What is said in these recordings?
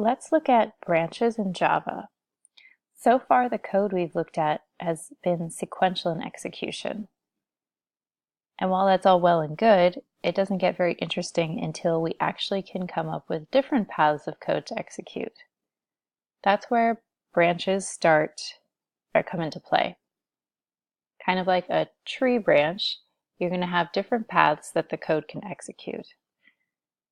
let's look at branches in Java. So far, the code we've looked at has been sequential in execution. And while that's all well and good, it doesn't get very interesting until we actually can come up with different paths of code to execute. That's where branches come into play. Kind of like a tree branch, you're going to have different paths that the code can execute.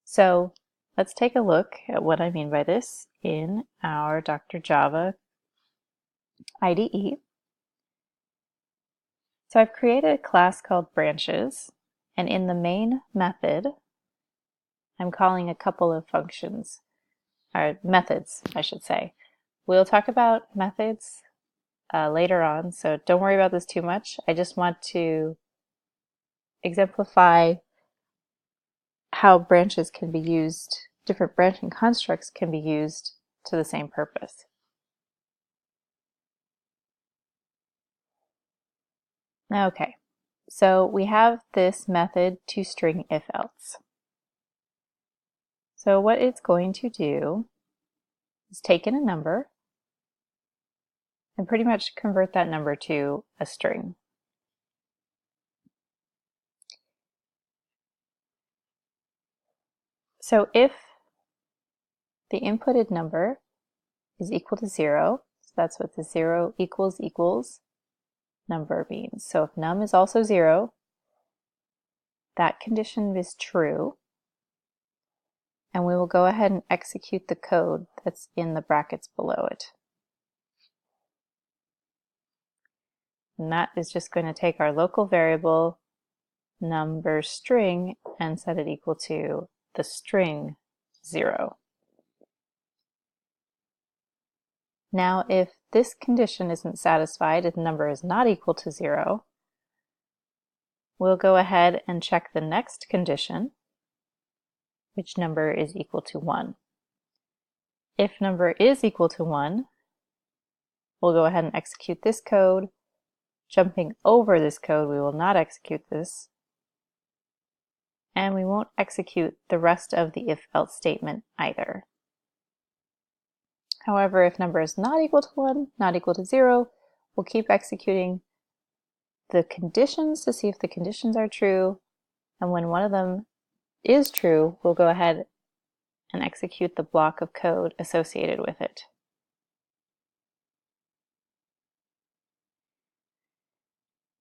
So let's take a look at what I mean by this in our Dr. Java IDE. So I've created a class called branches, and in the main method, I'm calling a couple of functions, or methods, I should say. We'll talk about methods later on, so don't worry about this too much. I just want to exemplify how branches can be used, different branching constructs can be used to the same purpose. Okay, so we have this method toString if else. So what it's going to do is take in a number and pretty much convert that number to a string. So if the inputted number is equal to 0, so that's what the 0 equals number means. So if num is also 0, that condition is true, and we will go ahead and execute the code that's in the brackets below it. And that is just going to take our local variable number string and set it equal to the string 0. Now if this condition isn't satisfied, if the number is not equal to 0, we'll go ahead and check the next condition, which number is equal to 1. If number is equal to 1, we'll go ahead and execute this code. Jumping over this code, we will not execute this. And we won't execute the rest of the if-else statement either. However, if number is not equal to 1, not equal to 0, we'll keep executing the conditions to see if the conditions are true. And when one of them is true, we'll go ahead and execute the block of code associated with it.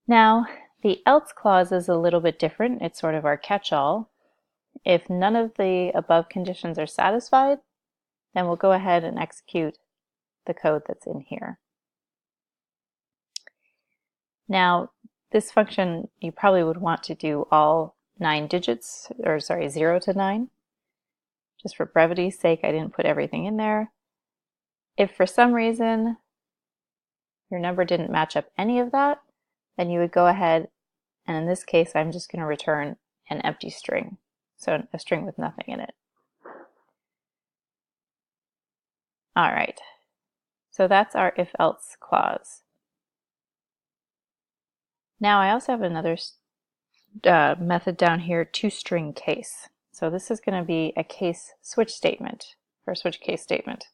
Now, the else clause is a little bit different. It's sort of our catch-all. If none of the above conditions are satisfied, then we'll go ahead and execute the code that's in here. Now, this function, you probably would want to do all 9 digits, or sorry, 0 to 9. Just for brevity's sake, I didn't put everything in there. If for some reason your number didn't match up any of that, then you would go ahead, and in this case, I'm just going to return an empty string. So a string with nothing in it. All right, so that's our if-else clause. Now I also have another method down here, toString case. So this is going to be a case switch statement, or switch case statement.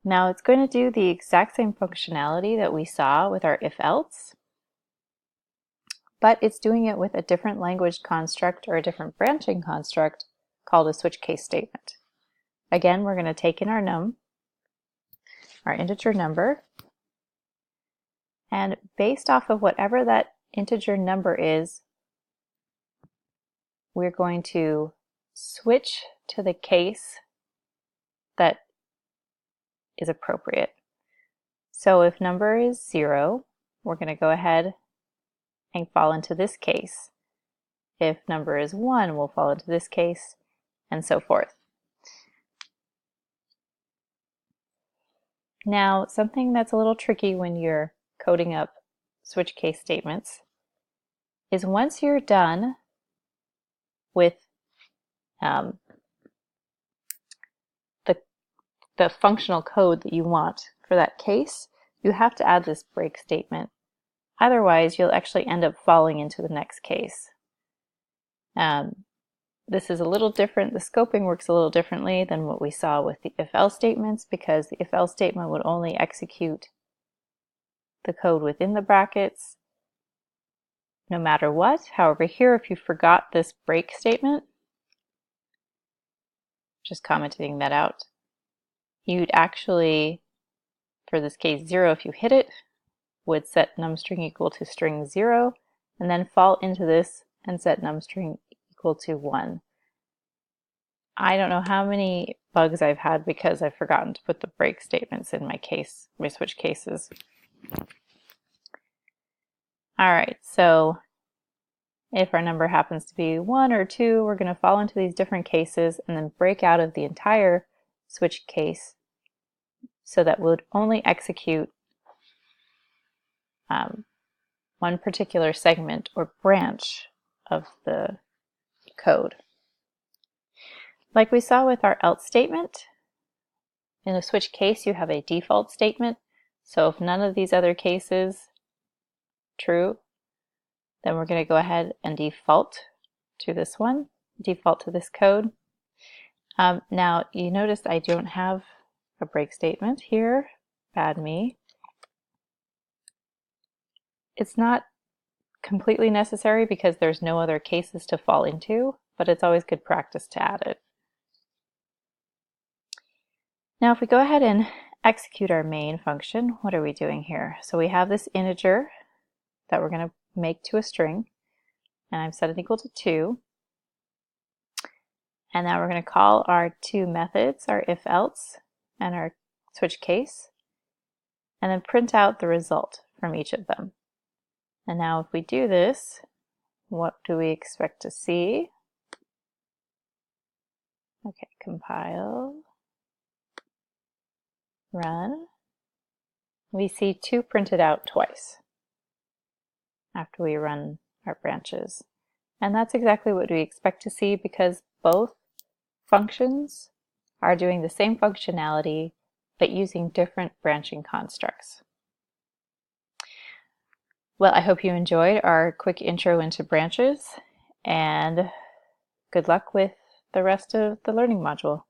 Now it's going to do the exact same functionality that we saw with our if-else, but it's doing it with a different language construct or a different branching construct called a switch case statement. Again, we're going to take in our num, our integer number, and based off of whatever that integer number is, we're going to switch to the case that is appropriate. So if number is 0, we're going to go ahead and fall into this case. If number is 1, we'll fall into this case, and so forth. Now, something that's a little tricky when you're coding up switch case statements is once you're done with the functional code that you want for that case, you have to add this break statement. Otherwise, you'll actually end up falling into the next case. This is a little different. The scoping works a little differently than what we saw with the if-else statements, because the if-else statement would only execute the code within the brackets no matter what. However, here, if you forgot this break statement, just commenting that out, you'd actually, for this case 0, if you hit it, would set numString equal to string 0, and then fall into this and set numString equal to 1. I don't know how many bugs I've had because I've forgotten to put the break statements in my switch cases. All right, so if our number happens to be 1 or 2, we're going to fall into these different cases and then break out of the entire switch case so that we'll only execute one particular segment or branch of the code. Like we saw with our else statement, in a switch case you have a default statement. So if none of these other cases true, then we're going to go ahead and default to this one, default to this code. Now you noticed I don't have a break statement here, bad me. It's not completely necessary because there's no other cases to fall into, but it's always good practice to add it. Now if we go ahead and execute our main function, what are we doing here? So we have this integer that we're going to make to a string, and I've set it equal to 2. And now we're going to call our two methods, our if-else and our switch case, and then print out the result from each of them. And now if we do this, what do we expect to see? Okay, compile, run. We see 2 printed out twice after we run our branches. And that's exactly what we expect to see because both functions are doing the same functionality but using different branching constructs. Well, I hope you enjoyed our quick intro into branches, and good luck with the rest of the learning module.